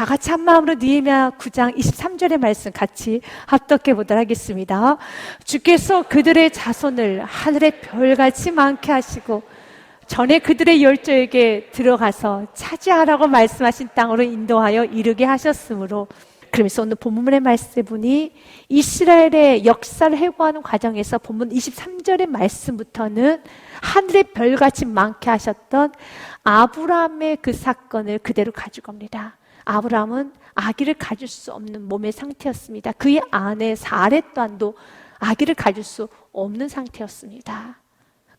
다 같이 한 마음으로 느헤미야 9장 23절의 말씀 같이 합독해 보도록 하겠습니다. 주께서 그들의 자손을 하늘의 별같이 많게 하시고 전에 그들의 열조에게 들어가서 차지하라고 말씀하신 땅으로 인도하여 이르게 하셨으므로, 그러면서 오늘 본문의 말씀을 보니 이스라엘의 역사를 회고하는 과정에서 본문 23절의 말씀부터는 하늘의 별같이 많게 하셨던 아브라함의 그 사건을 그대로 가지고 옵니다. 아브라함은 아기를 가질 수 없는 몸의 상태였습니다. 그의 아내 사레 또한도 아기를 가질 수 없는 상태였습니다.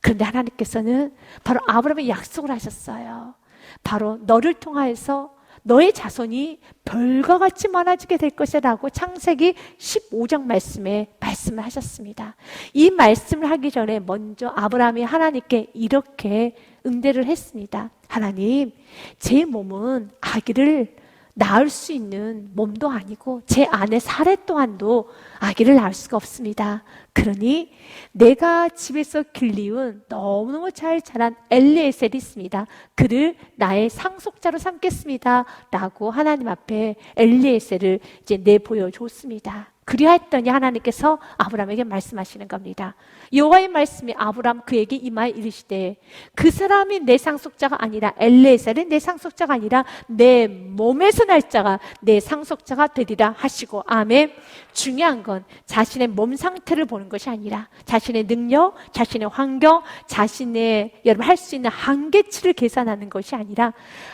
그런데 하나님께서는 바로 아브라함의 약속을 하셨어요. 바로 너를 통하여서 너의 자손이 별과 같이 많아지게 될 것이라고 창세기 15장 말씀에 말씀을 하셨습니다. 이 말씀을 하기 전에 먼저 아브라함이 하나님께 이렇게 응대를 했습니다. 하나님, 제 몸은 아기를 낳을 수 있는 몸도 아니고 제 아내 사레 또한도 아기를 낳을 수가 없습니다. 그러니 내가 집에서 길리운 너무너무 잘 자란 엘리에셀이 있습니다. 그를 나의 상속자로 삼겠습니다 라고 하나님 앞에 엘리에셀을 이제 내보여 줬습니다. 그리하였더니 하나님께서 아브라함에게 말씀하시는 겁니다. 여호와의 말씀이 아브라함 그에게 임하여 이르시되 그 사람이 내 상속자가 아니라 엘리에셀은 내 상속자가 아니라 내 몸에서 날 자가 내 상속자가 되리라 하시고. 아멘. 중요한 건 자신의 몸 상태를 보는 것이 아니라 자신의 능력, 자신의 환경, 자신의 여러분 할 수 있는 한계치를 계산하는 것이 아니라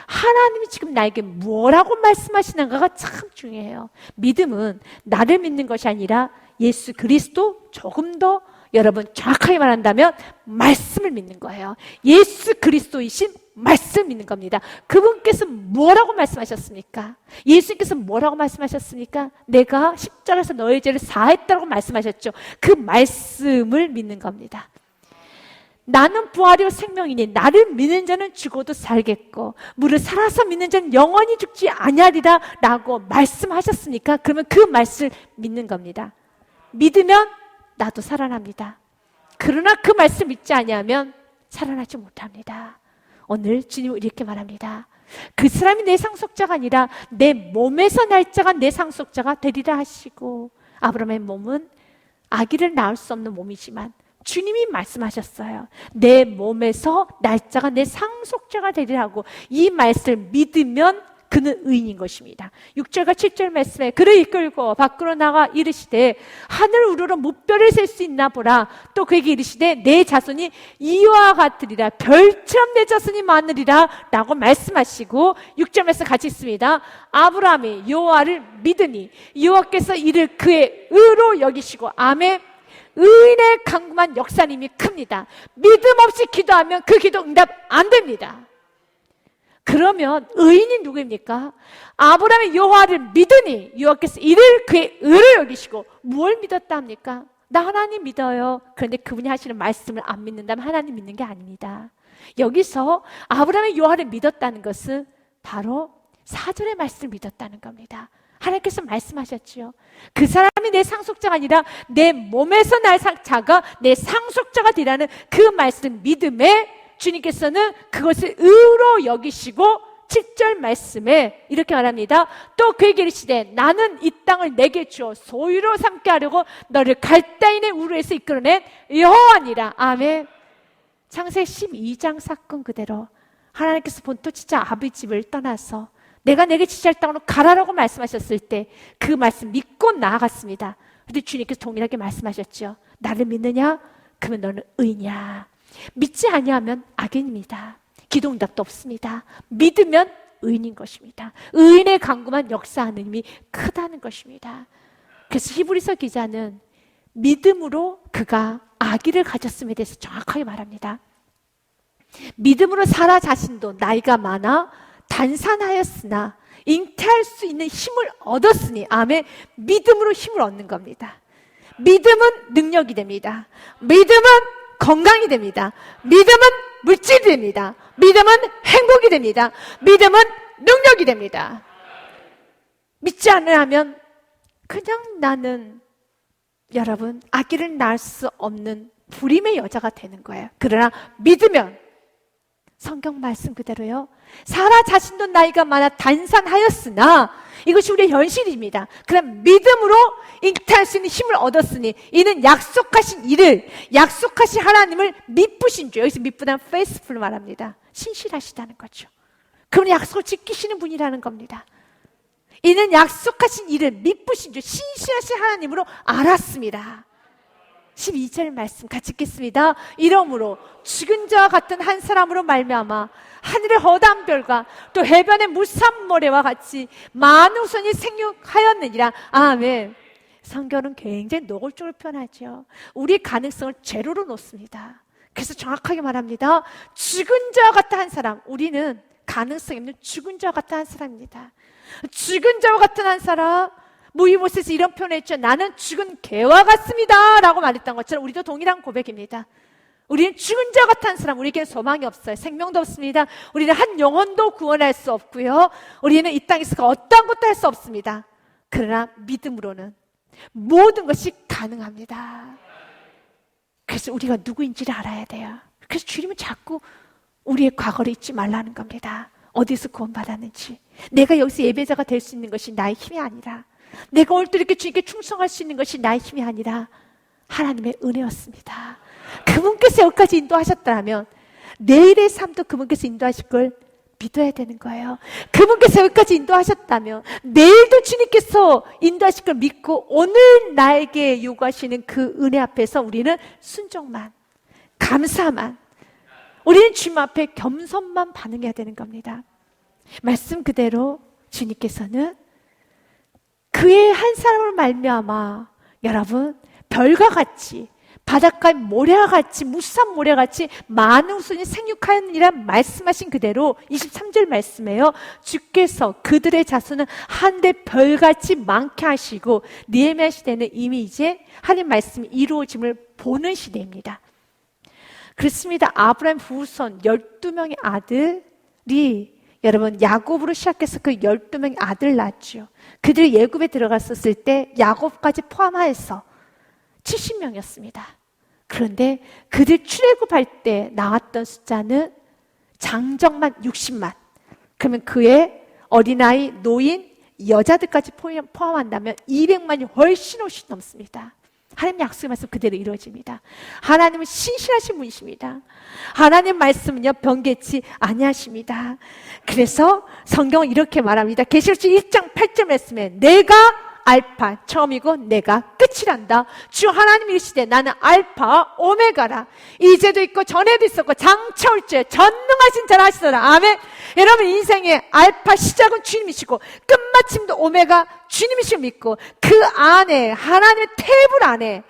하나님이 지금 나에게 뭐라고 말씀하시는가가 참 중요해요. 믿음은 나를 믿는 것이 아니라 예수 그리스도, 조금 더 여러분 정확하게 말한다면 말씀을 믿는 거예요. 예수 그리스도이신 말씀을 믿는 겁니다. 그분께서 뭐라고 말씀하셨습니까? 예수님께서 뭐라고 말씀하셨습니까? 내가 십자가에서 너의 죄를 사했다고 말씀하셨죠. 그 말씀을 믿는 겁니다. 나는 부활이요 생명이니 나를 믿는 자는 죽어도 살겠고 무릇 살아서 믿는 자는 영원히 죽지 아니하리라 라고 말씀하셨으니까 그러면 그 말씀을 믿는 겁니다. 믿으면 나도 살아납니다. 그러나 그 말씀 믿지 아니하면 살아나지 못합니다. 오늘 주님은 이렇게 말합니다. 그 사람이 내 상속자가 아니라 내 몸에서 날 자가 내 상속자가 되리라 하시고, 아브라함의 몸은 아기를 낳을 수 없는 몸이지만 주님이 말씀하셨어요. 내 몸에서 날 자가 내 상속자가 되리라고. 이 말씀을 믿으면 그는 의인인 것입니다. 6절과 7절 말씀에 그를 이끌고 밖으로 나가 이르시되 하늘 우러러 무별을 셀 수 있나 보라. 또 그에게 이르시되 내 자손이 이와 같으리라. 별처럼 내 자손이 많으리라 라고 말씀하시고, 6절 말씀 같이 있습니다. 아브라함이 여호와를 믿으니 여호와께서 이를 그의 의로 여기시고. 아멘. 의인의 강구한 역사님이 큽니다. 믿음 없이 기도하면 그 기도 응답 안 됩니다. 그러면 의인이 누구입니까? 아브라함이 여호와를 믿으니 여호와께서 이를 그의 의를 여기시고. 무엇을 믿었다 합니까? 나 하나님 믿어요. 그런데 그분이 하시는 말씀을 안 믿는다면 하나님 믿는 게 아닙니다. 여기서 아브라함이 여호와를 믿었다는 것은 바로 4절의 말씀을 믿었다는 겁니다. 하나님께서 말씀하셨지요. 그 사람이 내 상속자가 아니라 내 몸에서 날 자가 내 상속자가 되라는 그 말씀 믿음에 주님께서는 그것을 의로 여기시고 7절 말씀에 이렇게 말합니다. 또 그에게 이르시되 나는 이 땅을 내게 주어 소유로 삼게 하려고 너를 갈대인의 우르에서 이끌어낸 여호와니라. 아멘. 창세기 12장 사건 그대로 하나님께서 본토 지자 아비 집을 떠나서 내가 내게 지시할 땅으로 가라라고 말씀하셨을 때 그 말씀 믿고 나아갔습니다. 그런데 주님께서 동일하게 말씀하셨죠. 나를 믿느냐? 그러면 너는 의인이야. 믿지 아니하면 악인입니다. 기도응답도 없습니다. 믿으면 의인인 것입니다. 의인의 강구만 역사하는 힘이 크다는 것입니다. 그래서 히브리서 기자는 믿음으로 그가 아기를 가졌음에 대해서 정확하게 말합니다. 믿음으로 사라 자신도 나이가 많아 단산하였으나 잉태할 수 있는 힘을 얻었으니. 아멘. 믿음으로 힘을 얻는 겁니다. 믿음은 능력이 됩니다. 믿음은 건강이 됩니다. 믿음은 물질이 됩니다. 믿음은 행복이 됩니다. 믿음은 능력이 됩니다. 믿지 않으면 그냥 나는 여러분 아기를 낳을 수 없는 불임의 여자가 되는 거예요. 그러나 믿으면 성경 말씀 그대로요. 사라 자신도 나이가 많아 단산하였으나 이것이 우리의 현실입니다. 그럼 믿음으로 잉태할 수 있는 힘을 얻었으니 이는 약속하신 이를, 약속하신 하나님을 미쁘신 주. 여기서 미쁘다는 faithful 말합니다. 신실하시다는 거죠. 그분 약속을 지키시는 분이라는 겁니다. 이는 약속하신 이를 미쁘신 주, 신실하신 하나님으로 알았습니다. 12절 말씀 같이 읽겠습니다. 이러므로 죽은 자와 같은 한 사람으로 말미암아 하늘의 허다한 별과 또 해변의 무산 모래와 같이 많은 후손이 생육하였느니라. 아멘. 성경은 굉장히 노골적으로 표현하죠. 우리의 가능성을 제로로 놓습니다. 그래서 정확하게 말합니다. 죽은 자와 같은 한 사람, 우리는 가능성이 없는 죽은 자와 같은 한 사람입니다. 죽은 자와 같은 한 사람, 무이모스에서 이런 표현을 했죠. 나는 죽은 개와 같습니다 라고 말했던 것처럼 우리도 동일한 고백입니다. 우리는 죽은 자 같은 사람, 우리에게는 소망이 없어요. 생명도 없습니다. 우리는 한 영혼도 구원할 수 없고요. 우리는 이 땅에서 어떠한 것도 할 수 없습니다. 그러나 믿음으로는 모든 것이 가능합니다. 그래서 우리가 누구인지를 알아야 돼요. 그래서 주님은 자꾸 우리의 과거를 잊지 말라는 겁니다. 어디서 구원받았는지. 내가 여기서 예배자가 될 수 있는 것이 나의 힘이 아니라, 내가 오늘 또 이렇게 주님께 충성할 수 있는 것이 나의 힘이 아니라 하나님의 은혜였습니다. 그분께서 여기까지 인도하셨다면 내일의 삶도 그분께서 인도하실 걸 믿어야 되는 거예요. 그분께서 여기까지 인도하셨다면 내일도 주님께서 인도하실 걸 믿고 오늘 나에게 요구하시는 그 은혜 앞에서 우리는 순종만, 감사만, 우리는 주님 앞에 겸손만 반응해야 되는 겁니다. 말씀 그대로 주님께서는 그의 한 사람을 말미암아 여러분 별과 같이, 바닷가의 모래와 같이, 무산 모래와 같이 많은 후손이 생육하였느니라 말씀하신 그대로 23절 말씀에요. 주께서 그들의 자손은 한데 별같이 많게 하시고 느헤미야 시대는 이미 이제 하나님 말씀이 이루어짐을 보는 시대입니다. 그렇습니다. 아브라함 후손 12명의 아들이 여러분 야곱으로 시작해서 그 12명의 아들 낳았죠. 그들이 예굽에 들어갔었을 때 야곱까지 포함하여서 70명이었습니다. 그런데 그들 출애굽할 때 나왔던 숫자는 장정만 60만. 그러면 그의 어린아이, 노인, 여자들까지 포함한다면 200만이 훨씬 넘습니다. 하나님 약속의 말씀 그대로 이루어집니다. 하나님은 신실하신 분이십니다. 하나님 말씀은요 변개치 아니하십니다. 그래서 성경은 이렇게 말합니다. 계시록서 1장 8절 말씀에 내가 알파 처음이고 내가 끝이란다. 주 하나님 이르시되 나는 알파 오메가라. 이제도 있고 전에도 있었고 장차 올지 전능하신 자라 하시더라. 아멘. 여러분 인생의 알파 시작은 주님이시고 끝마침도 오메가 주님이실 믿고 그 안에 하나님의 테이블 안에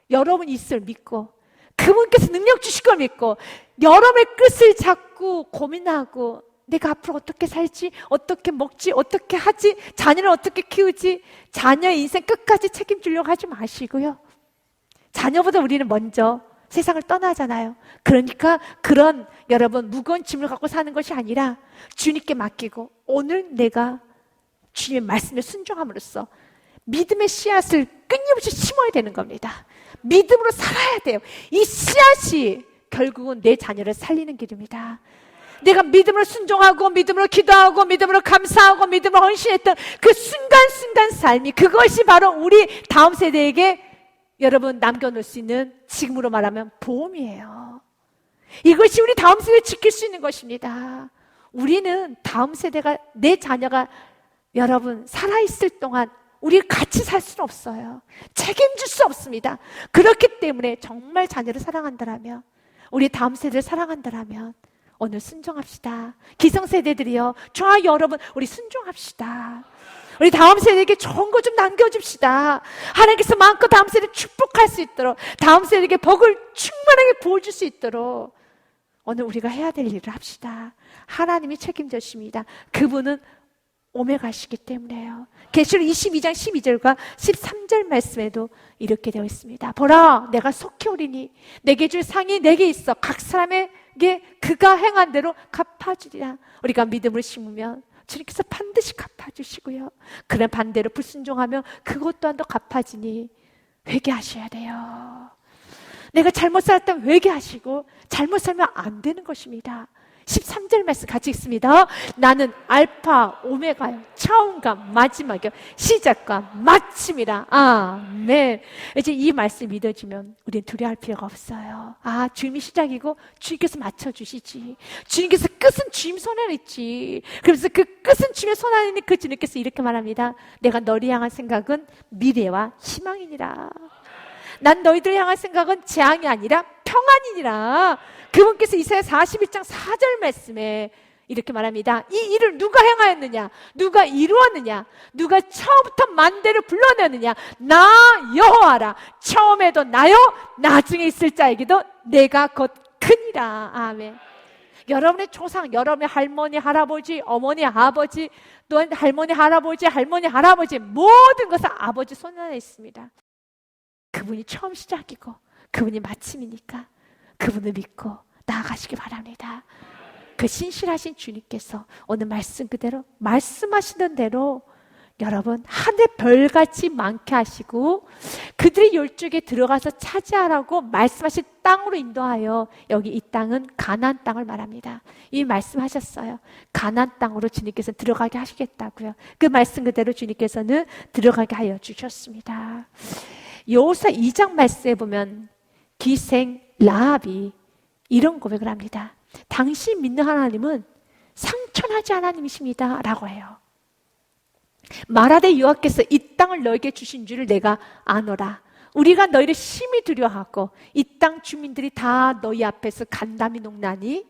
여러분이 있을 믿고 그분께서 능력 주실 걸 믿고 여러분의 끝을 자꾸 고민하고 내가 앞으로 어떻게 살지, 어떻게 먹지, 어떻게 하지, 자녀를 어떻게 키우지, 자녀의 인생 끝까지 책임지려고 하지 마시고요. 자녀보다 우리는 먼저 세상을 떠나잖아요. 그러니까 그런 여러분 무거운 짐을 갖고 사는 것이 아니라 주님께 맡기고 오늘 내가 주님의 말씀에 순종함으로써 믿음의 씨앗을 끊임없이 심어야 되는 겁니다. 믿음으로 살아야 돼요. 이 씨앗이 결국은 내 자녀를 살리는 길입니다. 내가 믿음으로 순종하고 믿음으로 기도하고 믿음으로 감사하고 믿음으로 헌신했던 그 순간순간 삶이 그것이 바로 우리 다음 세대에게 여러분 남겨놓을 수 있는 지금으로 말하면 보험이에요. 이것이 우리 다음 세대를 지킬 수 있는 것입니다. 우리는 다음 세대가 내 자녀가 여러분 살아있을 동안 우리 같이 살 수는 없어요. 책임질 수 없습니다. 그렇기 때문에 정말 자녀를 사랑한다라면 우리 다음 세대를 사랑한다라면 오늘 순종합시다. 기성세대들이요. 저와 여러분 우리 순종합시다. 우리 다음 세대에게 좋은 거 좀 남겨줍시다. 하나님께서 마음껏 다음 세대를 축복할 수 있도록 다음 세대에게 복을 충만하게 부어줄 수 있도록 오늘 우리가 해야 될 일을 합시다. 하나님이 책임져 주십니다. 그분은 오메가시기 때문에요. 계시록 22장 12절과 13절 말씀에도 이렇게 되어 있습니다. 보라 내가 속히 오리니 내게 줄 상이 내게 있어 각 사람에게 그가 행한 대로 갚아주리라. 우리가 믿음을 심으면 주님께서 반드시 갚아주시고요. 그런 반대로 불순종하면 그것 또한도 갚아지니 회개하셔야 돼요. 내가 잘못 살았다면 회개하시고 잘못 살면 안 되는 것입니다. 13절 말씀 같이 읽습니다. 나는 알파 오메가요, 처음과 마지막이요, 시작과 마침이라. 아멘. 이제 이 말씀 믿어지면 우리는 두려워할 필요가 없어요. 주님이 시작이고 주님께서 맞춰주시지. 주님께서 끝은 주님 손 안에 있지. 그래서 그 끝은 주님의 손 안에 있는 그 주님께서 이렇게 말합니다. 내가 너를 향한 생각은 미래와 희망이니라. 난 너희들 향한 생각은 재앙이 아니라 평안이니라. 그분께서 이사야 41장 4절 말씀에 이렇게 말합니다. 이 일을 누가 행하였느냐? 누가 이루었느냐? 누가 처음부터 만대를 불러내느냐? 나 여호와라. 처음에도 나요, 나중에 있을 자에게도 내가 곧 크니라. 아멘. 여러분의 조상, 여러분의 할머니, 할아버지, 어머니, 아버지, 또한 할머니, 할아버지 모든 것은 아버지 손 안에 있습니다. 그분이 처음 시작이고 그분이 마침이니까 그분을 믿고 나아가시기 바랍니다. 그 신실하신 주님께서 오늘 말씀 그대로 말씀하시는 대로 여러분 하늘 별같이 많게 하시고 그들의 열쪽에 들어가서 차지하라고 말씀하신 땅으로 인도하여, 여기 이 땅은 가나안 땅을 말합니다. 이 말씀하셨어요. 가나안 땅으로 주님께서 들어가게 하시겠다고요. 그 말씀 그대로 주님께서는 들어가게 하여 주셨습니다. 여호수아 2장 말씀에 보면 기생 라합이 이런 고백을 합니다. 당신 믿는 하나님은 상천하지 하나님이십니다 라고 해요. 말하되 여호와께서 이 땅을 너에게 주신 줄을 내가 아노라. 우리가 너희를 심히 두려워하고 이 땅 주민들이 다 너희 앞에서 간담이 녹나니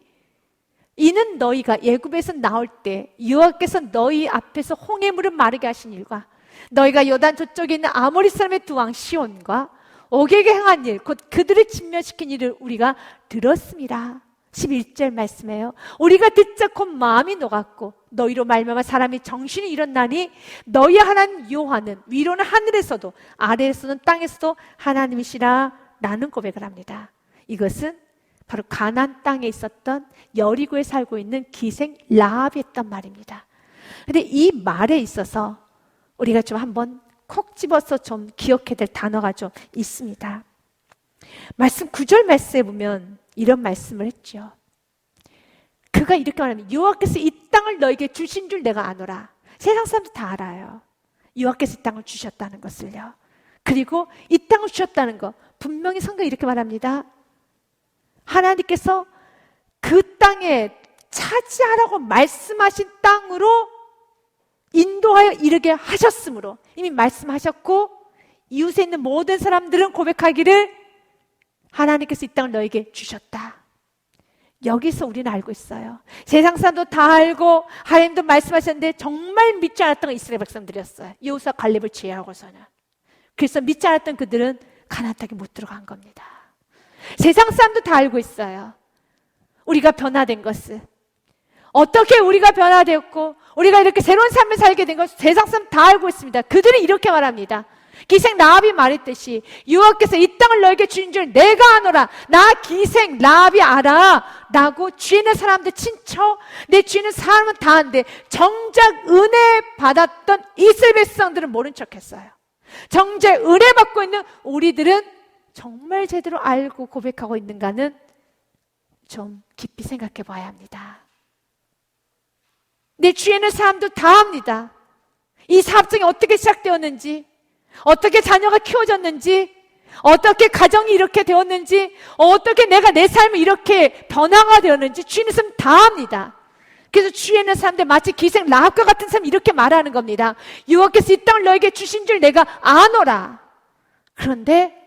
이는 너희가 애굽에서 나올 때 여호와께서 너희 앞에서 홍해물을 마르게 하신 일과 너희가 요단 저쪽에 있는 아모리 사람의 두 왕 시온과 옥에게 행한 일, 곧 그들을 진멸시킨 일을 우리가 들었습니다. 11절 말씀이에요. 우리가 듣자 곧 마음이 녹았고 너희로 말미암아 사람이 정신이 일어나니 너희 하나님 여호와는 위로는 하늘에서도 아래에서는 땅에서도 하나님이시라 라는 고백을 합니다. 이것은 바로 가나안 땅에 있었던 여리고에 살고 있는 기생 라합이 했던 말입니다. 그런데 이 말에 있어서 우리가 좀 한번 콕 집어서 좀 기억해야 될 단어가 좀 있습니다. 말씀 9절 말씀에 보면 이런 말씀을 했죠. 그가 이렇게 말합니다. 여호와께서 이 땅을 너에게 주신 줄 내가 아노라. 세상 사람들 다 알아요. 여호와께서 이 땅을 주셨다는 것을요. 그리고 이 땅을 주셨다는 것 분명히 성경이 이렇게 말합니다. 하나님께서 그 땅에 차지하라고 말씀하신 땅으로 인도하여 이르게 하셨으므로 이미 말씀하셨고 이웃에 있는 모든 사람들은 고백하기를 하나님께서 이 땅을 너에게 주셨다. 여기서 우리는 알고 있어요. 세상 사람도 다 알고 하나님도 말씀하셨는데 정말 믿지 않았던 건 이스라엘 백성들이었어요. 여호수아 갈렙을 제외하고서는. 그래서 믿지 않았던 그들은 가나안 땅에 못 들어간 겁니다. 세상 사람도 다 알고 있어요. 우리가 변화된 것을. 어떻게 우리가 변화되었고 우리가 이렇게 새로운 삶을 살게 된 것을 세상 사람 다 알고 있습니다. 그들은 이렇게 말합니다. 기생 라합이 말했듯이 여호와께서 이 땅을 너에게 주신 줄 내가 아노라. 나 기생 라합이 알아 라고 주위에 있는 사람들 친척, 내 주위에 있는 사람은 다 아는데 정작 은혜 받았던 이스라엘 백성들은 모른 척했어요. 정작 은혜 받고 있는 우리들은 정말 제대로 알고 고백하고 있는가는 좀 깊이 생각해 봐야 합니다. 내 주위에 있는 사람도 다 압니다. 이 사업장이 어떻게 시작되었는지, 어떻게 자녀가 키워졌는지, 어떻게 가정이 이렇게 되었는지, 어떻게 내가 내 삶이 이렇게 변화가 되었는지 주위에 있는 사람 다 압니다. 그래서 주위에 있는 사람들 마치 기생 라합과 같은 사람이 이렇게 말하는 겁니다. 여호와께서 이 땅을 너에게 주신 줄 내가 아노라. 그런데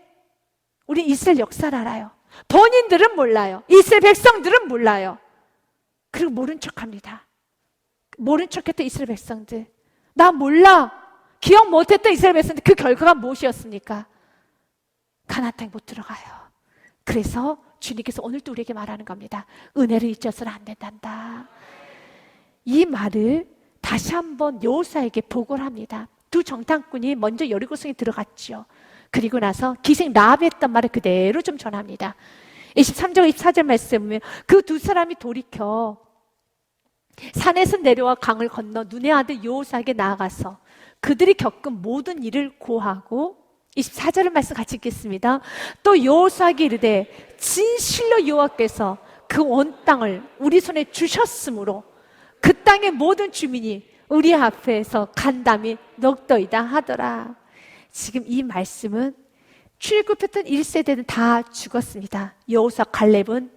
우리 이스라엘 역사를 알아요. 본인들은 몰라요. 이스라엘 백성들은 몰라요. 그리고 모른 척합니다. 모른 척했던 이스라엘 백성들, 나 몰라, 기억 못했던 이스라엘 백성들, 그 결과가 무엇이었습니까? 가나안 땅에 못 들어가요. 그래서 주님께서 오늘도 우리에게 말하는 겁니다. 은혜를 잊어서는 안 된단다. 이 말을 다시 한번 여호수아에게 보고를 합니다. 두 정탐꾼이 먼저 여리고성에 들어갔죠. 그리고 나서 기생 라합이 했던 말을 그대로 좀 전합니다. 23절 24절 말씀에 보면 그 두 사람이 돌이켜 산에서 내려와 강을 건너 눈의 아들 여호수아에게 나아가서 그들이 겪은 모든 일을 고하고, 24절을 말씀 같이 읽겠습니다. 또 여호수아에게 이르되 진실로 여호와께서 그 온 땅을 우리 손에 주셨으므로 그 땅의 모든 주민이 우리 앞에서 간담이 녹더이다 하더라. 지금 이 말씀은 출애굽했던 1세대는 다 죽었습니다. 여호수아 갈렙은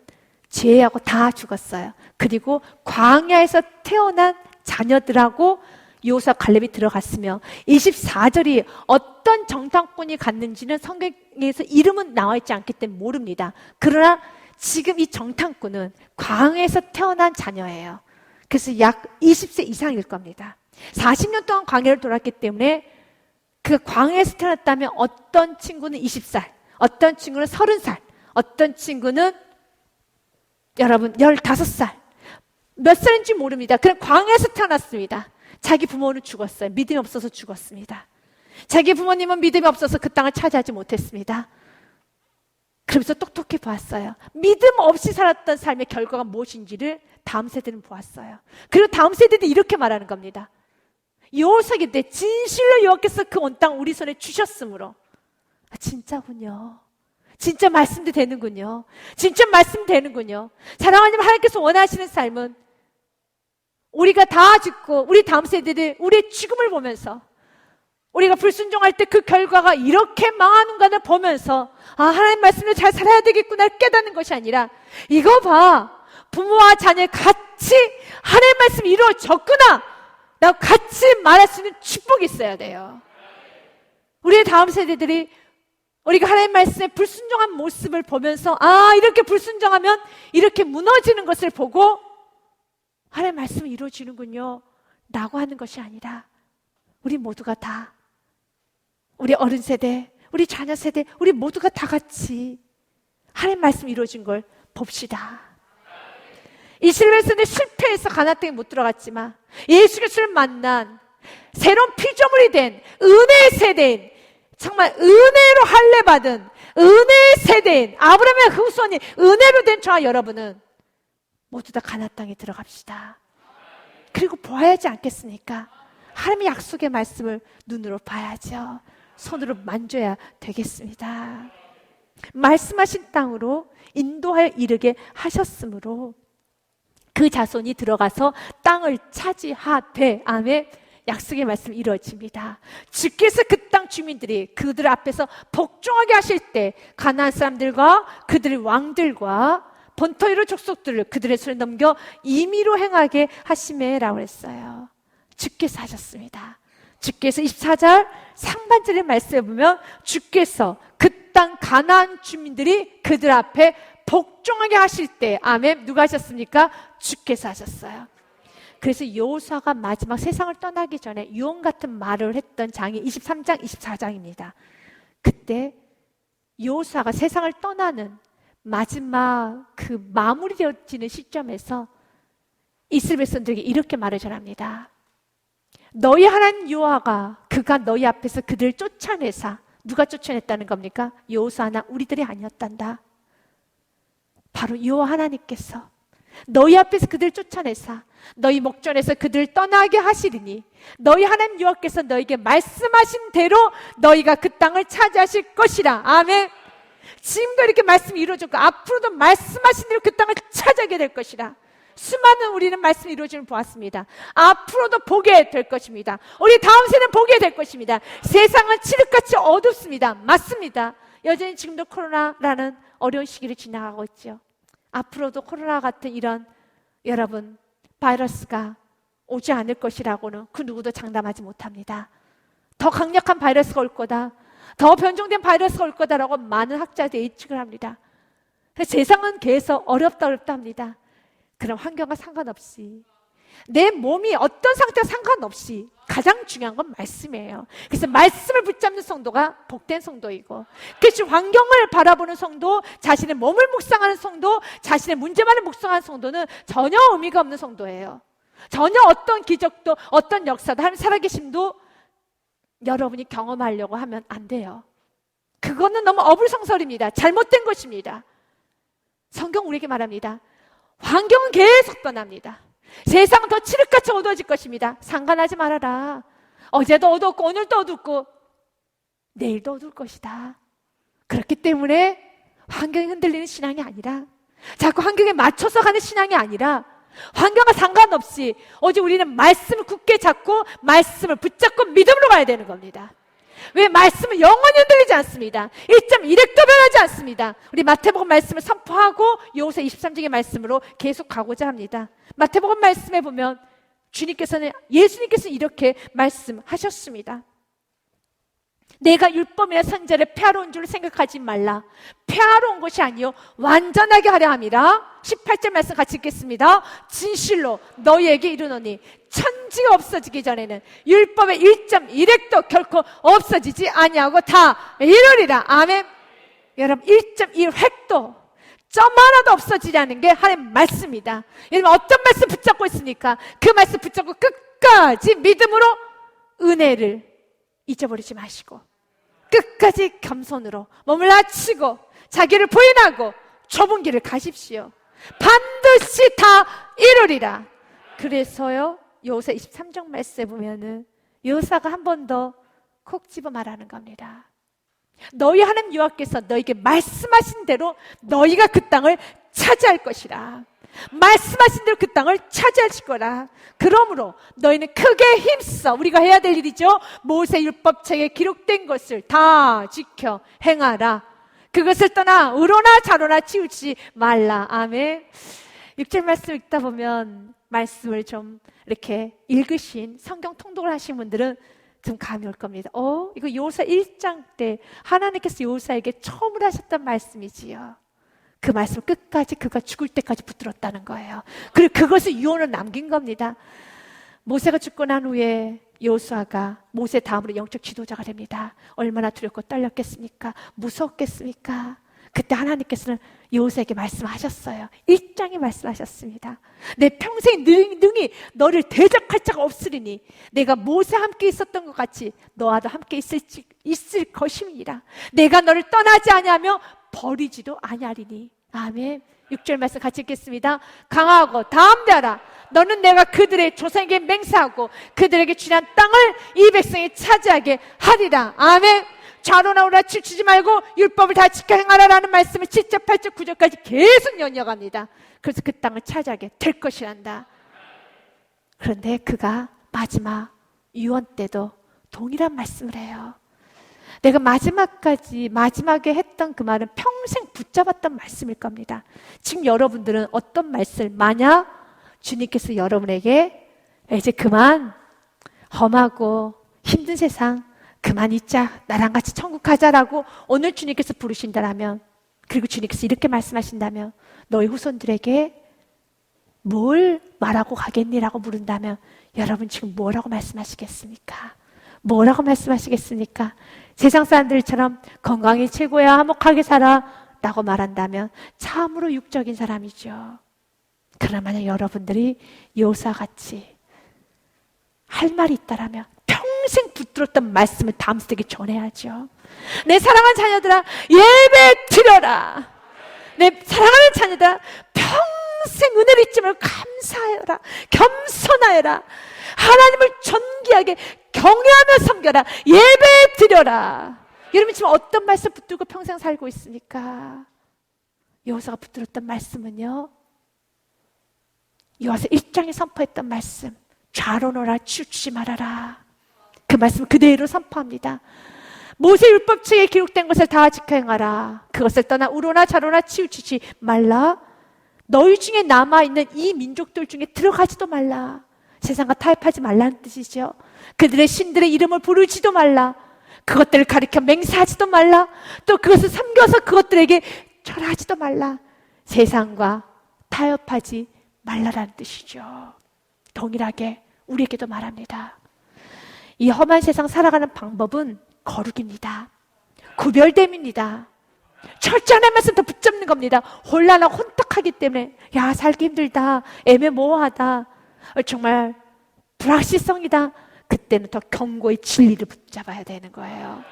죄하고 다 죽었어요. 그리고 광야에서 태어난 자녀들하고 여호수아 갈렙이 들어갔으며 24절이 어떤 정탐꾼이 갔는지는 성경에서 이름은 나와 있지 않기 때문에 모릅니다. 그러나 지금 이 정탐꾼은 광야에서 태어난 자녀예요. 그래서 약 20세 이상일 겁니다. 40년 동안 광야를 돌았기 때문에 그 광야에서 태어났다면 어떤 친구는 20살, 어떤 친구는 30살, 어떤 친구는 여러분 15살, 몇 살인지 모릅니다. 그럼 광야에서 태어났습니다. 자기 부모는 죽었어요. 믿음이 없어서 죽었습니다. 자기 부모님은 믿음이 없어서 그 땅을 차지하지 못했습니다. 그러면서 똑똑히 보았어요. 믿음 없이 살았던 삶의 결과가 무엇인지를 다음 세대는 보았어요. 그리고 다음 세대도 이렇게 말하는 겁니다. 여호수아기 때 진실로 여호와께서 그 온 땅 우리 손에 주셨으므로. 진짜군요. 진짜 말씀도 되는군요. 진짜 말씀 되는군요. 사랑하는 하나님께서 원하시는 삶은 우리가 다 죽고 우리 다음 세대들 우리의 죽음을 보면서 우리가 불순종할 때 그 결과가 이렇게 망하는 것을 보면서 하나님 말씀을 잘 살아야 되겠구나 깨닫는 것이 아니라 이거 봐, 부모와 자녀 같이 하나님 말씀이 이루어졌구나 라고 같이 말할 수 있는 축복이 있어야 돼요. 우리의 다음 세대들이 우리가 하나님 말씀의 불순종한 모습을 보면서 이렇게 불순종하면 이렇게 무너지는 것을 보고 하나님 말씀이 이루어지는군요 라고 하는 것이 아니라 우리 모두가 다, 우리 어른 세대, 우리 자녀 세대, 우리 모두가 다 같이 하나님 말씀이 이루어진 걸 봅시다. 이스라엘에서는 실패해서 가나안 땅에 못 들어갔지만 예수 그리스도를 만난 새로운 피조물이 된 은혜의 세대인, 정말 은혜로 할례 받은 은혜의 세대인 아브라함의 후손이 은혜로 된 저와 여러분은 모두 다 가나안 땅에 들어갑시다. 그리고 보아야지 않겠습니까? 하나님의 약속의 말씀을 눈으로 봐야죠. 손으로 만져야 되겠습니다. 말씀하신 땅으로 인도하여 이르게 하셨으므로 그 자손이 들어가서 땅을 차지하되, 아멘. 약속의 말씀이 이루어집니다. 주께서 그 땅 주민들이 그들 앞에서 복종하게 하실 때 가나안 사람들과 그들의 왕들과 본토이로 족속들을 그들의 손에 넘겨 임의로 행하게 하심에라고 했어요. 주께서 하셨습니다. 주께서 24절 상반절의 말씀에 보면 주께서 그 땅 가나안 주민들이 그들 앞에 복종하게 하실 때, 아멘. 누가 하셨습니까? 주께서 하셨어요. 그래서 여호수아가 마지막 세상을 떠나기 전에 유언 같은 말을 했던 장이 23장, 24장입니다. 그때 여호수아가 세상을 떠나는 마지막 그 마무리되어지는 시점에서 이스라엘 백성들에게 이렇게 말을 전합니다. 너희 하나님 여호와가 그가 너희 앞에서 그들을 쫓아내사, 누가 쫓아냈다는 겁니까? 여호수아나 우리들이 아니었단다. 바로 여호와 하나님께서 너희 앞에서 그들을 쫓아내사 너희 목전에서 그들을 떠나게 하시리니 너희 하나님 여호와께서 너희에게 말씀하신 대로 너희가 그 땅을 차지하실 것이라. 아멘. 지금도 이렇게 말씀이 이루어졌고 앞으로도 말씀하신 대로 그 땅을 차지하게 될 것이라. 수많은 우리는 말씀이 이루어짐을 보았습니다. 앞으로도 보게 될 것입니다. 우리 다음 세대는 보게 될 것입니다. 세상은 칠흑같이 어둡습니다. 맞습니다. 여전히 지금도 코로나라는 어려운 시기를 지나가고 있죠. 앞으로도 코로나 같은 이런 여러분 바이러스가 오지 않을 것이라고는 그 누구도 장담하지 못합니다. 더 강력한 바이러스가 올 거다, 더 변종된 바이러스가 올 거다라고 많은 학자들이 예측을 합니다. 세상은 계속 어렵다 합니다. 그럼 환경과 상관없이 내 몸이 어떤 상태와 상관없이 가장 중요한 건 말씀이에요. 그래서 말씀을 붙잡는 성도가 복된 성도이고, 그래서 환경을 바라보는 성도, 자신의 몸을 묵상하는 성도, 자신의 문제만을 묵상하는 성도는 전혀 의미가 없는 성도예요. 전혀 어떤 기적도 어떤 역사도 하나님 살아계심도 여러분이 경험하려고 하면 안 돼요. 그거는 너무 어불성설입니다. 잘못된 것입니다. 성경 우리에게 말합니다. 환경은 계속 변합니다. 세상은 더 칠흑같이 어두워질 것입니다. 상관하지 말아라. 어제도 어두웠고 오늘도 어둡고 내일도 어두울 것이다. 그렇기 때문에 환경이 흔들리는 신앙이 아니라 자꾸 환경에 맞춰서 가는 신앙이 아니라 환경과 상관없이 오직 우리는 말씀을 굳게 잡고 말씀을 붙잡고 믿음으로 가야 되는 겁니다. 왜? 말씀은 영원히 흔들리지 않습니다. 1.1핵도 변하지 않습니다. 우리 마태복음 말씀을 선포하고 요새 23장의 말씀으로 계속 가고자 합니다. 마태복음 말씀에 보면 예수님께서는 이렇게 말씀하셨습니다. 내가 율법이나 선지자를 폐하러 온 줄 생각하지 말라. 폐하러 온 것이 아니요 완전하게 하려 함이라. 18절 말씀 같이 읽겠습니다. 진실로 너희에게 이르노니 천지가 없어지기 전에는 율법의 1.1핵도 결코 없어지지 아니하고 다 이루리라. 아멘. 여러분 1.1획도 점 하나도 없어지지 않는 게 하나님의 말씀이다. 여러분 어떤 말씀 붙잡고 있습니까? 그 말씀 붙잡고 끝까지 믿음으로 은혜를 잊어버리지 마시고 끝까지 겸손으로 몸을 낮추고 자기를 부인하고 좁은 길을 가십시오. 반드시 다 이루리라. 그래서요 요새 23장 말씀에 보면은 여호사가 한 번 더 콕 집어 말하는 겁니다. 너희 하나님 여호와께서 너희에게 말씀하신 대로 너희가 그 땅을 차지할 것이라. 말씀하신 대로 그 땅을 차지하실 거라. 그러므로 너희는 크게 힘써, 우리가 해야 될 일이죠. 모세 율법책에 기록된 것을 다 지켜 행하라. 그것을 떠나 의로나 자로나 치우치지 말라. 아멘. 6절 말씀 읽다 보면 말씀을 좀 이렇게 읽으신 성경 통독을 하신 분들은 좀 감이 올 겁니다. 이거 여호수아 1장 때 하나님께서 여호수아에게 처음으로 하셨던 말씀이지요. 그 말씀 끝까지 그가 죽을 때까지 붙들었다는 거예요. 그리고 그것을 유언으로 남긴 겁니다. 모세가 죽고 난 후에 여호수아가 모세 다음으로 영적 지도자가 됩니다. 얼마나 두렵고 떨렸겠습니까? 무서웠겠습니까? 그때 하나님께서는 여호수아에게 말씀하셨어요. 1장에 말씀하셨습니다. 내 평생 능히 너를 대적할 자가 없으리니 내가 모세와 함께 있었던 것 같이 너와도 함께 있을 것임이라. 내가 너를 떠나지 아니하며 버리지도 아니하리니. 아멘. 6절 말씀 같이 읽겠습니다. 강하고 담대하라. 너는 내가 그들의 조상에게 맹세하고 그들에게 주한 땅을 이 백성이 차지하게 하리라. 아멘. 좌로나 우로나 치우치지 말고 율법을 다 지켜 행하라라는 말씀을 7절, 8절, 9절까지 계속 연역합니다. 그래서 그 땅을 차지하게 될 것이란다. 그런데 그가 마지막 유언 때도 동일한 말씀을 해요. 내가 마지막에 했던 그 말은 평생 붙잡았던 말씀일 겁니다. 지금 여러분들은 어떤 말씀을, 만약 주님께서 여러분에게 이제 그만 험하고 힘든 세상 그만 있자, 나랑 같이 천국 가자라고 오늘 주님께서 부르신다라면, 그리고 주님께서 이렇게 말씀하신다면 너희 후손들에게 뭘 말하고 가겠니라고 물은다면 여러분 지금 뭐라고 말씀하시겠습니까? 뭐라고 말씀하시겠습니까? 세상 사람들처럼 건강이 최고야, 화목하게 살아 라고 말한다면 참으로 육적인 사람이죠. 그러나 만약 여러분들이 여호수아 같이 할 말이 있다라면 평생 붙들었던 말씀을 다음 세대에게 전해야죠. 내 사랑하는 자녀들아, 예배 드려라. 내 사랑하는 자녀들아, 평생 은혜를 잊지 말고 감사하여라. 겸손하여라. 하나님을 존귀하게 경외하며 섬겨라. 예배 드려라. 여러분 지금 어떤 말씀 붙들고 평생 살고 있습니까? 여호수아가 붙들었던 말씀은요, 여호수아 1장에 선포했던 말씀, 좌로노라 치우치지 말아라. 그 말씀 그대로 선포합니다. 모세 율법책에 기록된 것을 다 지켜 행하라. 그것을 떠나 우로나 좌로나 치우치지 말라. 너희 중에 남아있는 이 민족들 중에 들어가지도 말라. 세상과 타협하지 말라는 뜻이죠. 그들의 신들의 이름을 부르지도 말라. 그것들을 가리켜 맹세하지도 말라. 또 그것을 섬겨서 그것들에게 절하지도 말라. 세상과 타협하지 말라라는 뜻이죠. 동일하게 우리에게도 말합니다. 이 험한 세상 살아가는 방법은 거룩입니다. 구별됨입니다. 철저한 말씀 더 붙잡는 겁니다. 혼란하고 혼탁하기 때문에 야 살기 힘들다, 애매모호하다, 정말 불확실성이다. 그때는 더 견고히 진리를 붙잡아야 되는 거예요.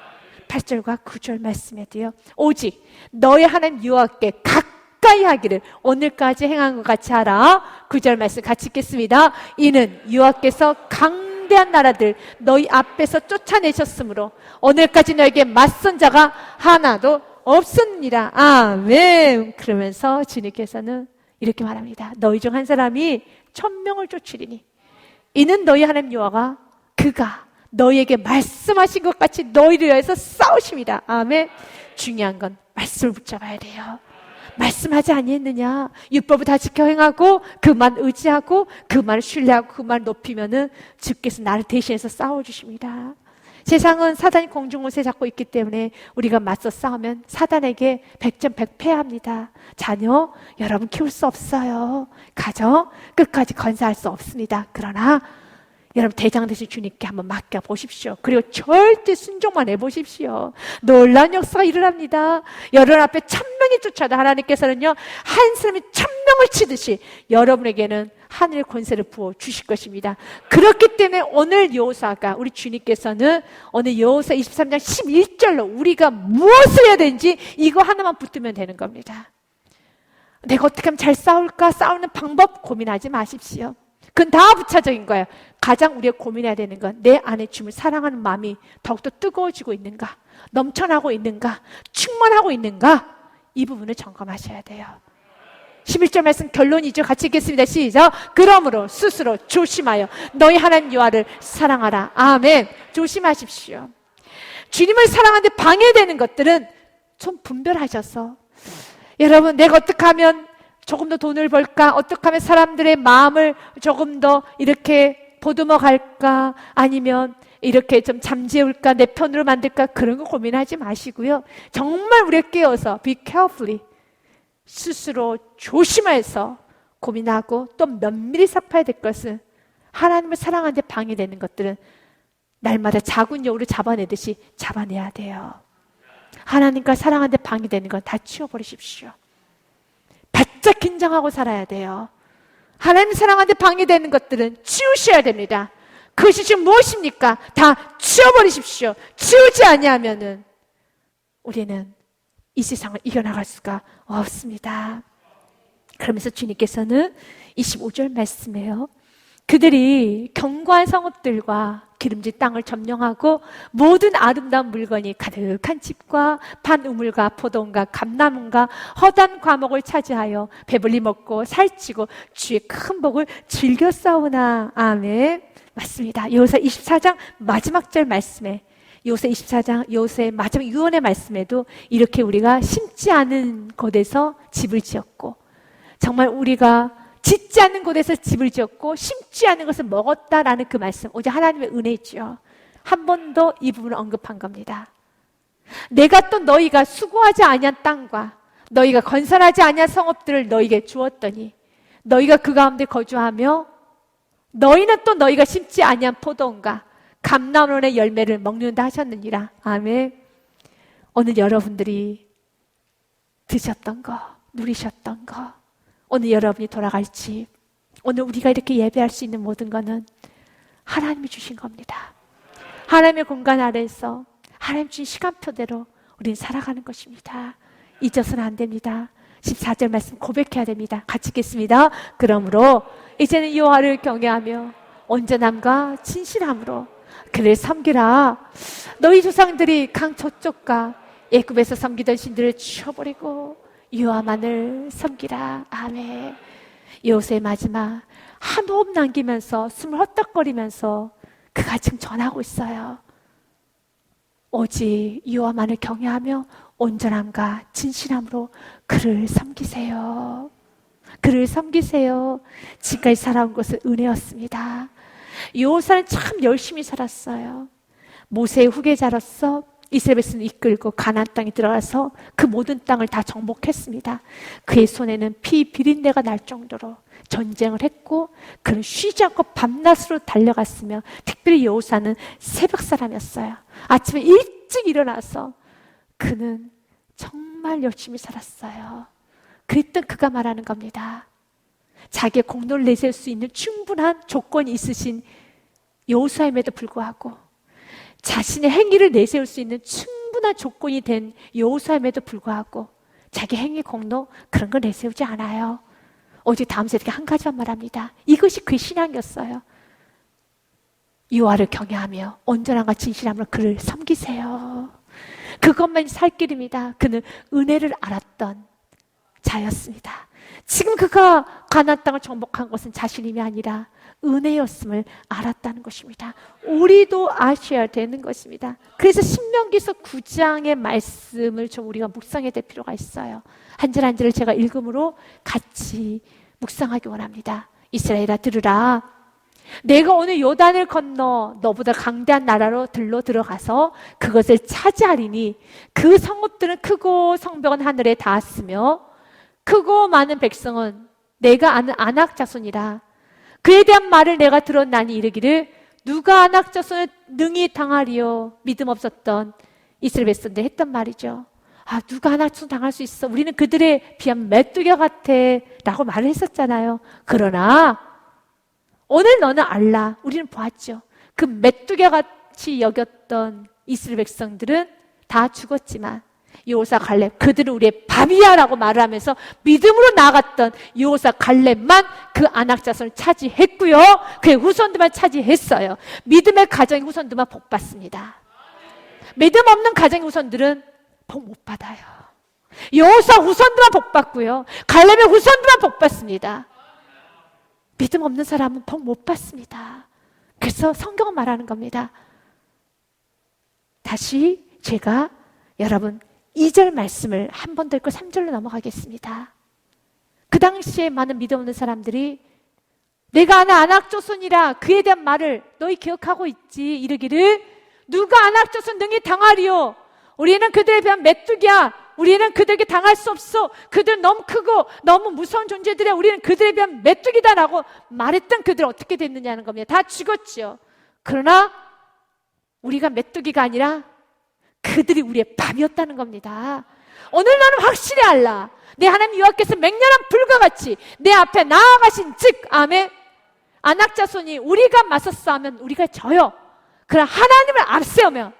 8절과 9절 말씀에도요, 오직 너의 하나님 여호와께 가까이 하기를 오늘까지 행한 것 같이 하라. 9절 말씀 같이 읽겠습니다. 이는 여호와께서 강대한 나라들 너희 앞에서 쫓아내셨으므로 오늘까지 너에게 맞선 자가 하나도 없습니다. 아멘. 그러면서 주님께서는 이렇게 말합니다. 너희 중 한 사람이 1000명을 쫓으리니 이는 너희 하나님 여호와가 그가 너희에게 말씀하신 것 같이 너희를 위해서 싸우십니다. 아멘. 중요한 건 말씀을 붙잡아야 돼요. 말씀하지 아니했느냐? 율법을 다 지켜 행하고 그만 의지하고 그만 신뢰하고 그만 높이면은 주께서 나를 대신해서 싸워주십니다. 세상은 사단이 공중옷에 잡고 있기 때문에 우리가 맞서 싸우면 사단에게 100점 100패합니다. 자녀 여러분 키울 수 없어요. 가정 끝까지 건사할 수 없습니다. 그러나 여러분 대장 되신 주님께 한번 맡겨보십시오. 그리고 절대 순종만 해보십시오. 놀라운 역사가 일어납니다. 여러분 앞에 1000명이 쫓아도 하나님께서는요 한 사람이 1000명을 치듯이 여러분에게는 하늘의 권세를 부어주실 것입니다. 그렇기 때문에 오늘 여호수아가 우리 주님께서는 오늘 여호수아 23장 11절로 우리가 무엇을 해야 되는지 이거 하나만 붙들면 되는 겁니다. 내가 어떻게 하면 잘 싸울까? 싸우는 방법 고민하지 마십시오. 그건 다 부차적인 거예요. 가장 우리가 고민해야 되는 건 내 안에 주님을 사랑하는 마음이 더욱더 뜨거워지고 있는가? 넘쳐나고 있는가? 충만하고 있는가? 이 부분을 점검하셔야 돼요. 11절 말씀 결론이죠. 같이 읽겠습니다. 시작. 그러므로 스스로 조심하여 너희 하나님 여호와를 사랑하라. 아멘. 조심하십시오. 주님을 사랑하는데 방해되는 것들은 좀 분별하셔서 여러분 내가 어떻게 하면 조금 더 돈을 벌까? 어떻게 하면 사람들의 마음을 조금 더 이렇게 보듬어 갈까? 아니면 이렇게 좀 잠재울까? 내 편으로 만들까? 그런 거 고민하지 마시고요. 정말 우리가 깨어서 be carefully 스스로 조심해서 고민하고 또 면밀히 살펴야 될 것은 하나님을 사랑하는데 방해되는 것들은 날마다 작은 여우를 잡아내듯이 잡아내야 돼요. 하나님과 사랑하는데 방해되는 건 다 치워버리십시오. 바짝 긴장하고 살아야 돼요. 하나님 사랑하는데 방해되는 것들은 치우셔야 됩니다. 그것이 지금 무엇입니까? 다 치워버리십시오. 치우지 아니하면은 우리는 이 세상을 이겨나갈 수가 없습니다. 그러면서 주님께서는 25절 말씀해요. 그들이 견고한 성읍들과 기름진 땅을 점령하고 모든 아름다운 물건이 가득한 집과 판우물과 포도원과 감나무와 허단 과목을 차지하여 배불리 먹고 살찌고 주의 큰 복을 즐겨 싸우나. 아멘. 맞습니다. 여호수아 24장 마지막 절 말씀에 여호수아 24장 여호수아의 마지막 유언의 말씀에도 이렇게 우리가 심지 않은 곳에서 집을 지었고 정말 우리가 짓지 않는 곳에서 집을 지었고 심지 않은 것을 먹었다라는 그 말씀 오직 하나님의 은혜죠. 한 번 더 이 부분을 언급한 겁니다. 내가 또 너희가 수고하지 아니한 땅과 너희가 건설하지 아니한 성읍들을 너희에게 주었더니 너희가 그 가운데 거주하며 너희는 또 너희가 심지 아니한 포도원과 감람원의 열매를 먹는다 하셨느니라. 아멘. 오늘 여러분들이 드셨던 거 누리셨던 거 오늘 여러분이 돌아갈 집, 오늘 우리가 이렇게 예배할 수 있는 모든 것은 하나님이 주신 겁니다. 하나님의 공간 아래에서 하나님 주신 시간표대로 우리는 살아가는 것입니다. 잊어서는 안 됩니다. 14절 말씀 고백해야 됩니다. 같이 읽겠습니다. 그러므로 이제는 여호와를 경외하며 온전함과 진실함으로 그를 섬기라. 너희 조상들이 강 저쪽과 애굽에서 섬기던 신들을 치워버리고 여호와만을 섬기라. 아멘. 여호수아의 마지막 한 호흡 남기면서 숨을 헛떡거리면서 그가 지금 전하고 있어요. 오직 여호와만을 경외하며 온전함과 진실함으로 그를 섬기세요. 그를 섬기세요. 지금까지 살아온 것은 은혜였습니다. 여호수아는 참 열심히 살았어요. 모세의 후계자로서 이스라엘 백성을 이끌고 가나안 땅에 들어가서 그 모든 땅을 다 정복했습니다. 그의 손에는 피 비린내가 날 정도로 전쟁을 했고 그는 쉬지 않고 밤낮으로 달려갔으며 특별히 여호수아는 새벽 사람이었어요. 아침에 일찍 일어나서 그는 정말 열심히 살았어요. 그랬던 그가 말하는 겁니다. 자기의 공로를 내세울 수 있는 충분한 조건이 있으신 여호수아임에도 불구하고 자신의 행위를 내세울 수 있는 충분한 조건이 된 여호수아임에도 불구하고 자기 행위 공로 그런 걸 내세우지 않아요. 오직 다음 세대에 한 가지만 말합니다. 이것이 그의 신앙이었어요. 여호와를 경외하며 온전함과 진실함으로 그를 섬기세요. 그것만이 살 길입니다. 그는 은혜를 알았던 자였습니다. 지금 그가 가나안 땅을 정복한 것은 자신의 힘이 아니라 은혜였음을 알았다는 것입니다. 우리도 아셔야 되는 것입니다. 그래서 신명기서 9장의 말씀을 좀 우리가 묵상해야 될 필요가 있어요. 한 절 한 절을 제가 읽음으로 같이 묵상하기 원합니다. 이스라엘아 들으라. 내가 오늘 요단을 건너 너보다 강대한 나라로 들어가서 그것을 차지하리니 그 성읍들은 크고 성벽은 하늘에 닿았으며 크고 많은 백성은 내가 아는 아낙 자손이라. 그에 대한 말을 내가 들었나니 이르기를 누가 아낙 자손을 능히 당하리요. 믿음 없었던 이스라엘 백성들 했던 말이죠. 아, 누가 아낙 자손 당할 수 있어. 우리는 그들에 비하면 메뚜기 같아 라고 말을 했었잖아요. 그러나 오늘 너는 알라. 우리는 보았죠. 그 메뚜기 같이 여겼던 이스라엘 백성들은 다 죽었지만 여호사 갈렙 그들은 우리의 밥이야라고 말을 하면서 믿음으로 나아갔던 여호사 갈렙만 그 아낙 자손을 차지했고요. 그의 후손들만 차지했어요. 믿음의 가정의 후손들만 복 받습니다. 믿음 없는 가정의 후손들은 복 못 받아요. 여호사 후손들만 복 받고요. 갈렙의 후손들만 복 받습니다. 믿음 없는 사람은 복 못 받습니다. 그래서 성경은 말하는 겁니다. 다시 제가 여러분 2절 말씀을 한 번 더 읽고 3절로 넘어가겠습니다. 그 당시에 많은 믿음 없는 사람들이 내가 아는 아낙 자손이라 그에 대한 말을 너희 기억하고 있지. 이르기를 누가 아낙 자손 능히 당하리요. 우리는 그들에 비한 메뚜기야. 우리는 그들에게 당할 수 없어. 그들은 너무 크고 너무 무서운 존재들이야. 우리는 그들에 비한 메뚜기다라고 말했던 그들은 어떻게 됐느냐는 겁니다. 다 죽었죠. 그러나 우리가 메뚜기가 아니라 그들이 우리의 밥이었다는 겁니다. 오늘 너는 확실히 알라. 내 하나님 여호와께서 맹렬한 불과 같이 내 앞에 나아가신 즉 아멘. 아낙 자손이 우리가 맞서 싸우면 우리가 져요. 그러나 하나님을 앞세우면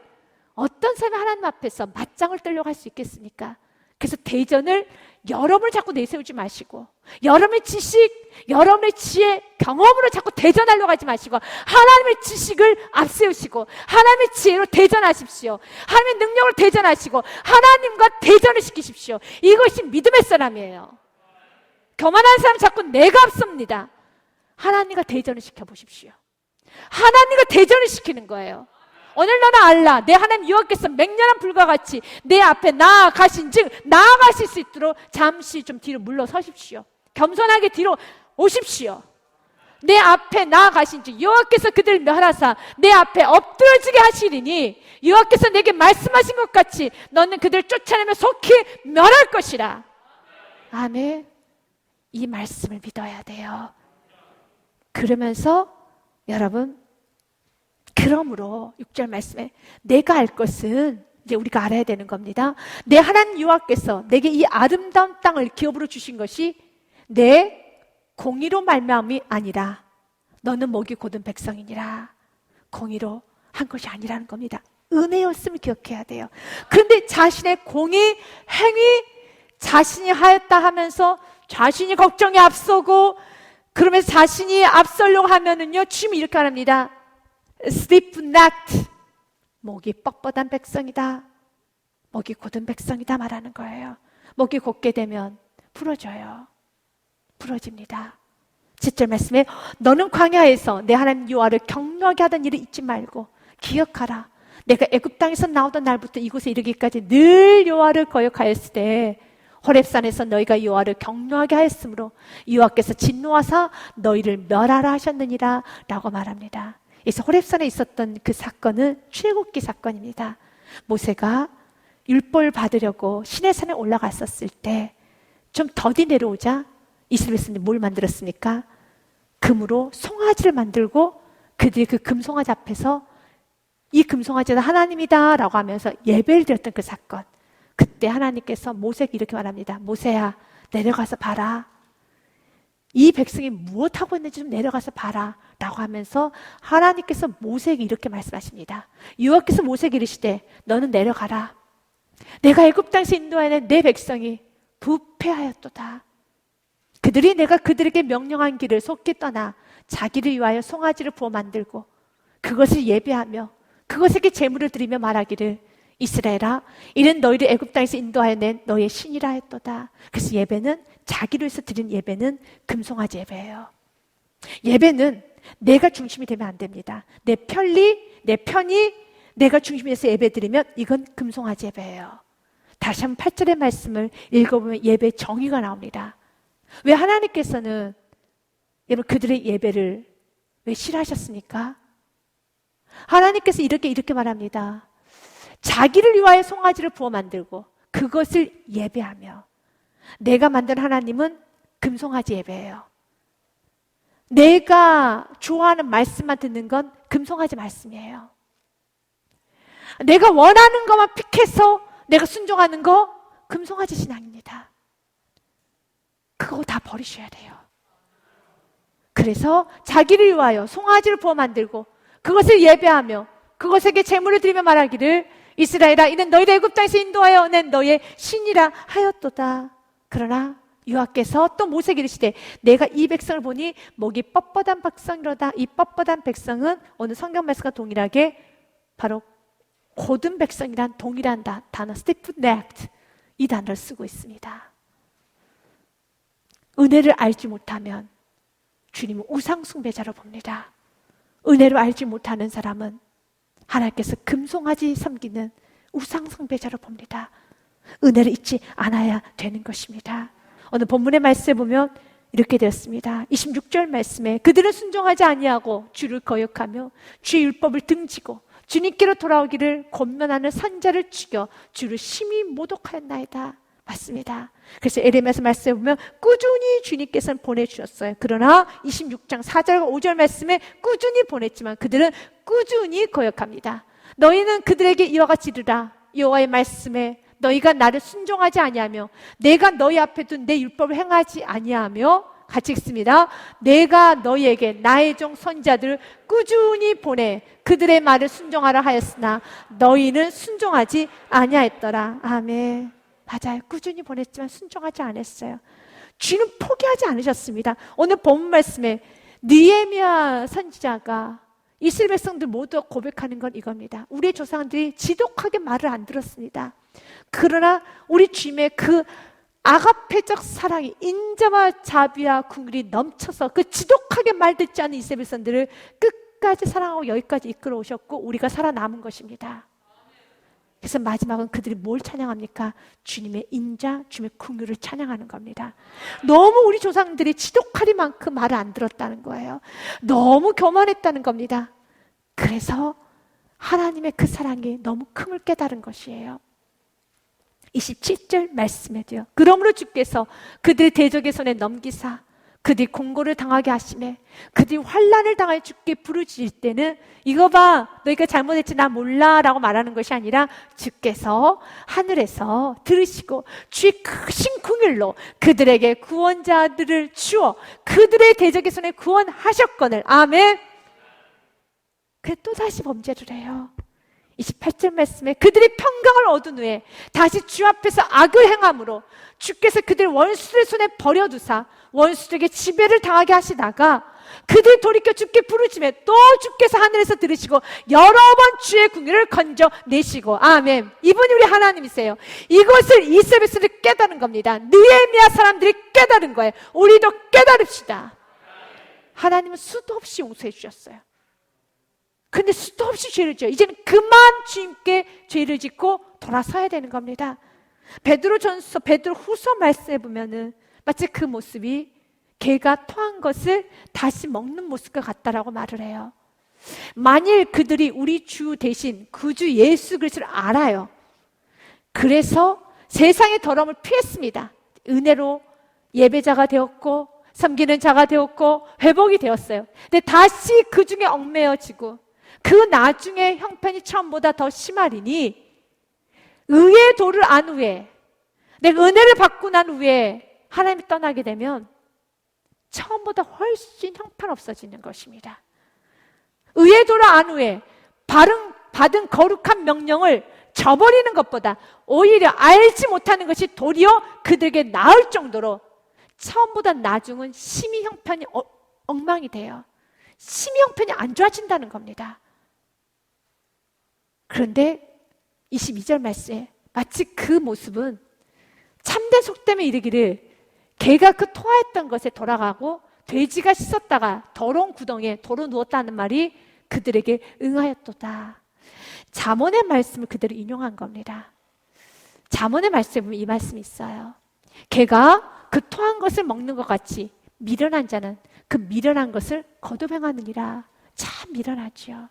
어떤 사람이 하나님 앞에서 맞짱을 뜨려고 할 수 있겠습니까? 그래서 대전을 여러분을 자꾸 내세우지 마시고 여러분의 지식, 여러분의 지혜, 경험으로 자꾸 대전하려고 하지 마시고 하나님의 지식을 앞세우시고 하나님의 지혜로 대전하십시오. 하나님의 능력을 대전하시고 하나님과 대전을 시키십시오. 이것이 믿음의 사람이에요. 교만한 사람 자꾸 내가 앞섭니다. 하나님과 대전을 시켜보십시오. 하나님과 대전을 시키는 거예요. 오늘 너는 알라. 내 하나님 여호와께서 맹렬한 불과 같이 내 앞에 나아가신 즉 나아가실 수 있도록 잠시 좀 뒤로 물러서십시오. 겸손하게 뒤로 오십시오. 내 앞에 나아가신 즉 여호와께서 그들을 멸하사 내 앞에 엎드러지게 하시리니 여호와께서 내게 말씀하신 것 같이 너는 그들을 쫓아내며 속히 멸할 것이라. 아멘. 이 말씀을 믿어야 돼요. 그러면서 여러분 그러므로 6절 말씀에 내가 알 것은 이제 우리가 알아야 되는 겁니다. 내 하나님 여호와께서 내게 이 아름다운 땅을 기업으로 주신 것이 내 공의로 말미암이 아니라 너는 목이 곧은 백성이니라. 공의로 한 것이 아니라는 겁니다. 은혜였음을 기억해야 돼요. 그런데 자신의 공의, 행위, 자신이 하였다 하면서 자신이 걱정에 앞서고 그러면서 자신이 앞서려고 하면은요 주님이 이렇게 말합니다. Sleep not. 목이 뻣뻣한 백성이다. 목이 곧은 백성이다 말하는 거예요. 목이 곧게 되면 부러져요. 부러집니다. 7절 말씀에 너는 광야에서 내 하나님 여호와를 경외하게 하던 일을 잊지 말고 기억하라. 내가 애굽 땅에서 나오던 날부터 이곳에 이르기까지 늘 여호와를 거역하였을 때 호렙산에서 너희가 여호와를 경외하게 하였으므로 여호와께서 진노하사 너희를 멸하라 하셨느니라 라고 말합니다. 그래서 호렙산에 있었던 그 사건은 출애굽기 사건입니다. 모세가 율법을 받으려고 시내산에 올라갔었을 때 좀 더디 내려오자 이스라엘 백성들이 뭘 만들었습니까? 금으로 송아지를 만들고 그들이 그 금송아지 앞에서 이 금송아지는 하나님이다 라고 하면서 예배를 드렸던 그 사건. 그때 하나님께서 모세에게 이렇게 말합니다. 모세야 내려가서 봐라. 이 백성이 무엇하고 있는지 좀 내려가서 봐라 라고 하면서 하나님께서 모세에게 이렇게 말씀하십니다. 여호와께서 모세에게 이르시되 너는 내려가라. 내가 애굽 땅에서 인도하는 내 백성이 부패하였도다. 그들이 내가 그들에게 명령한 길을 속히 떠나 자기를 위하여 송아지를 부어 만들고 그것을 예배하며 그것에게 제물을 드리며 말하기를 이스라엘아, 이는 너희를 애굽 땅에서 인도하여 낸 너의 신이라 했도다. 그래서 예배는, 자기를 위해서 드린 예배는 금송아지 예배예요. 예배는 내가 중심이 되면 안 됩니다. 내 편리, 내 편이 내가 중심이 돼서 예배 드리면 이건 금송아지 예배예요. 다시 한번 8절의 말씀을 읽어보면 예배의 정의가 나옵니다. 왜 하나님께서는 여러분 그들의 예배를 왜 싫어하셨습니까? 하나님께서 이렇게 말합니다. 자기를 위하여 송아지를 부어 만들고 그것을 예배하며, 내가 만든 하나님은 금송아지 예배예요. 내가 좋아하는 말씀만 듣는 건 금송아지 말씀이에요. 내가 원하는 것만 픽해서 내가 순종하는 거 금송아지 신앙입니다. 그거 다 버리셔야 돼요. 그래서 자기를 위하여 송아지를 부어 만들고 그것을 예배하며 그것에게 제물을 드리며 말하기를 이스라엘아, 이는 너희를 애굽 땅에서 인도하여 낸 너의 신이라 하였도다. 그러나 여호와께서 또 모세에게 이르시되 내가 이 백성을 보니 목이 뻣뻣한 백성이로다. 이 뻣뻣한 백성은 오늘 성경 말씀과 동일하게 바로 고든 백성이란 동일한 단어 stiff-necked, 이 단어를 쓰고 있습니다. 은혜를 알지 못하면 주님은 우상 숭배자로 봅니다. 은혜를 알지 못하는 사람은 하나님께서 금송아지 섬기는 우상 숭배자로 봅니다. 은혜를 잊지 않아야 되는 것입니다. 오늘 본문의 말씀에 보면 이렇게 되었습니다. 26절 말씀에 그들은 순종하지 아니하고 주를 거역하며 주의 율법을 등지고 주님께로 돌아오기를 권면하는 선자를 죽여 주를 심히 모독하였나이다. 맞습니다. 그래서 에레미야서 말씀에 보면 꾸준히 주님께서는 보내주셨어요. 그러나 26장 4절과 5절 말씀에 꾸준히 보냈지만 그들은 꾸준히 거역합니다. 너희는 그들에게 이와 같이 이르라. 여호와의 말씀에 너희가 나를 순종하지 아니하며 내가 너희 앞에 둔 내 율법을 행하지 아니하며, 같이 읽습니다. 내가 너희에게 나의 종 선지자들을 꾸준히 보내 그들의 말을 순종하라 하였으나 너희는 순종하지 아니하였더라. 아멘. 맞아요. 꾸준히 보냈지만 순종하지 않았어요. 주는 포기하지 않으셨습니다. 오늘 본문 말씀에 느헤미야 선지자가 이스라엘 백성들 모두 고백하는 건 이겁니다. 우리의 조상들이 지독하게 말을 안 들었습니다. 그러나 우리 주님의 그 아가페적 사랑이, 인자와 자비와 긍휼이 넘쳐서 그 지독하게 말 듣지 않은 이스라엘 백성들을 끝까지 사랑하고 여기까지 이끌어 오셨고 우리가 살아남은 것입니다. 그래서 마지막은 그들이 뭘 찬양합니까? 주님의 인자, 주님의 긍휼을 찬양하는 겁니다. 너무 우리 조상들이 지독하리만큼 말을 안 들었다는 거예요. 너무 교만했다는 겁니다. 그래서 하나님의 그 사랑이 너무 큼을 깨달은 것이에요. 27절 말씀에도요. 그러므로 주께서 그들 대적의 손에 넘기사 그들이 공고를 당하게 하시매 그들이 환난을 당하여 주께 부르짖을 때는 이거 봐, 너희가 잘못했지 나 몰라 라고 말하는 것이 아니라 주께서 하늘에서 들으시고 주의 크신 긍휼로 그들에게 구원자들을 주어 그들의 대적의 손에 구원하셨거늘. 아멘. 그래 또다시 범죄를 해요. 28절 말씀에 그들이 평강을 얻은 후에 다시 주 앞에서 악을 행함으로 주께서 그들을 원수들의 손에 버려두사 원수들에게 지배를 당하게 하시다가 그들이 돌이켜 주께 부르짖매 또 주께서 하늘에서 들으시고 여러 번 주의 긍휼을 건져내시고. 아멘. 이분이 우리 하나님이세요. 이것을 이스라엘 백성들이 깨달은 겁니다. 느헤미야 사람들이 깨달은 거예요. 우리도 깨달읍시다. 하나님은 수도 없이 용서해 주셨어요. 근데 수도 없이 죄를 지어요. 이제는 그만 주님께 죄를 짓고 돌아서야 되는 겁니다. 베드로전서, 베드로후서 말씀에 보면은 마치 그 모습이 개가 토한 것을 다시 먹는 모습과 같다라고 말을 해요. 만일 그들이 우리 주 대신 구주 예수 그리스도를 알아요. 그래서 세상의 더러움을 피했습니다. 은혜로 예배자가 되었고 섬기는 자가 되었고 회복이 되었어요. 근데 다시 그 중에 얽매여지고 그 나중에 형편이 처음보다 더 심하리니 의의 도를 안 후에 내가 은혜를 받고 난 후에 하나님이 떠나게 되면 처음보다 훨씬 형편없어지는 것입니다. 의의 도를 안 후에 받은 거룩한 명령을 저버리는 것보다 오히려 알지 못하는 것이 도리어 그들에게 나을 정도로 처음보다 나중은 심히 형편이 엉망이 돼요. 심히 형편이 안 좋아진다는 겁니다. 그런데 22절 말씀에 마치 그 모습은 참된 속담에 이르기를 개가 그 토하였던 것에 돌아가고 돼지가 씻었다가 더러운 구덩이에 도로 누웠다는 말이 그들에게 응하였도다. 잠언의 말씀을 그대로 인용한 겁니다. 잠언의 말씀에 보면 이 말씀이 있어요. 개가 그 토한 것을 먹는 것 같이 미련한 자는 그 미련한 것을 거두행하느니라. 참 미련하지요.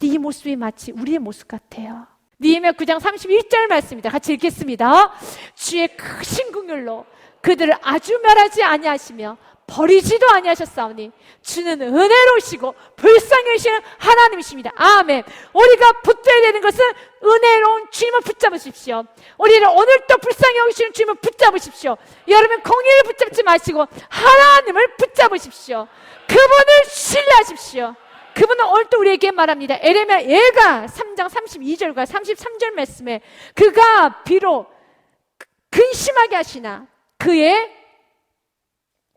이 모습이 마치 우리의 모습 같아요. 느헤미야 9장 31절 말씀입니다. 같이 읽겠습니다. 주의 크신 긍휼로 그들을 아주 멸하지 아니하시며 버리지도 아니하셨사오니 주는 은혜로우시고 불쌍히 여기시는 하나님이십니다. 아멘. 우리가 붙들어야 되는 것은 은혜로운 주님을 붙잡으십시오. 우리를 오늘도 불쌍히 여기시는 주님을 붙잡으십시오. 여러분 공의를 붙잡지 마시고 하나님을 붙잡으십시오. 그분을 신뢰하십시오. 그분은 오늘 또 우리에게 말합니다. 에레미야 예가 3장 32절과 33절 말씀에 그가 비록 근심하게 하시나 그의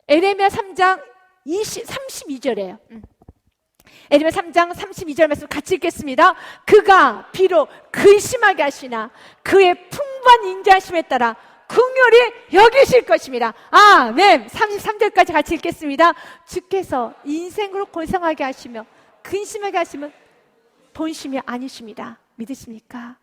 에레미야 3장 32절이에요. 에레미야 3장 32절 말씀 같이 읽겠습니다. 그가 비록 근심하게 하시나 그의 풍부한 인자하심에 따라 긍휼히 여기실 것입니다. 아멘. 33절까지 같이 읽겠습니다. 주께서 인생으로 고생하게 하시며 근심하게 하시면 본심이 아니십니다. 믿으십니까?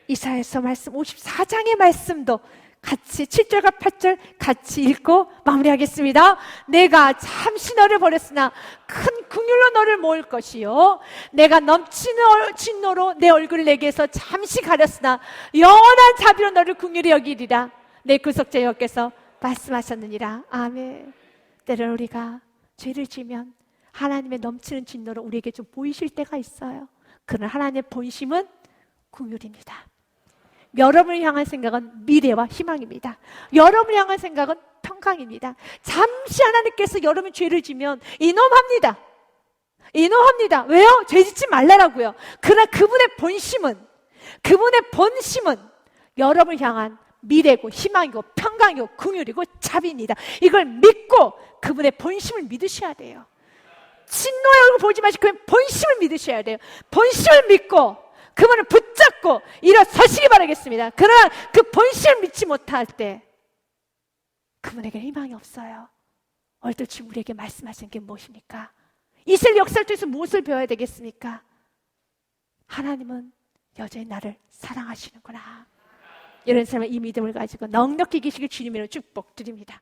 이사야서 말씀 54장의 말씀도 같이 7절과 8절 같이 읽고 마무리하겠습니다. 내가 잠시 너를 버렸으나 큰 긍휼로 너를 모을 것이요 내가 넘치는 진노로 내 얼굴을 내게서 잠시 가렸으나 영원한 자비로 너를 긍휼히 여기리라. 내 구속자 여호와께서 말씀하셨느니라. 아멘. 때로 우리가 죄를 지면 하나님의 넘치는 진노로 우리에게 좀 보이실 때가 있어요. 그러나 하나님의 본심은 긍휼입니다. 여러분을 향한 생각은 미래와 희망입니다. 여러분을 향한 생각은 평강입니다. 잠시 하나님께서 여러분 죄를 지면 이놈합니다. 이놈합니다. 왜요? 죄 짓지 말라라고요. 그러나 그분의 본심은 여러분을 향한 미래고 희망이고 평강이고 긍휼이고 자비입니다. 이걸 믿고 그분의 본심을 믿으셔야 돼요. 진노의 얼굴 보지 마시고 그냥 본심을 믿으셔야 돼요. 본심을 믿고 그분을 붙잡고 일어서시기 바라겠습니다. 그러나 그 본심을 믿지 못할 때 그분에게 희망이 없어요. 오늘도 지금 우리에게 말씀하신 게 무엇입니까? 이스라엘 역사를 통해서 무엇을 배워야 되겠습니까? 하나님은 여전히 나를 사랑하시는구나. 이런 사람은 이 믿음을 가지고 넉넉히 계시길 주님으로 축복드립니다.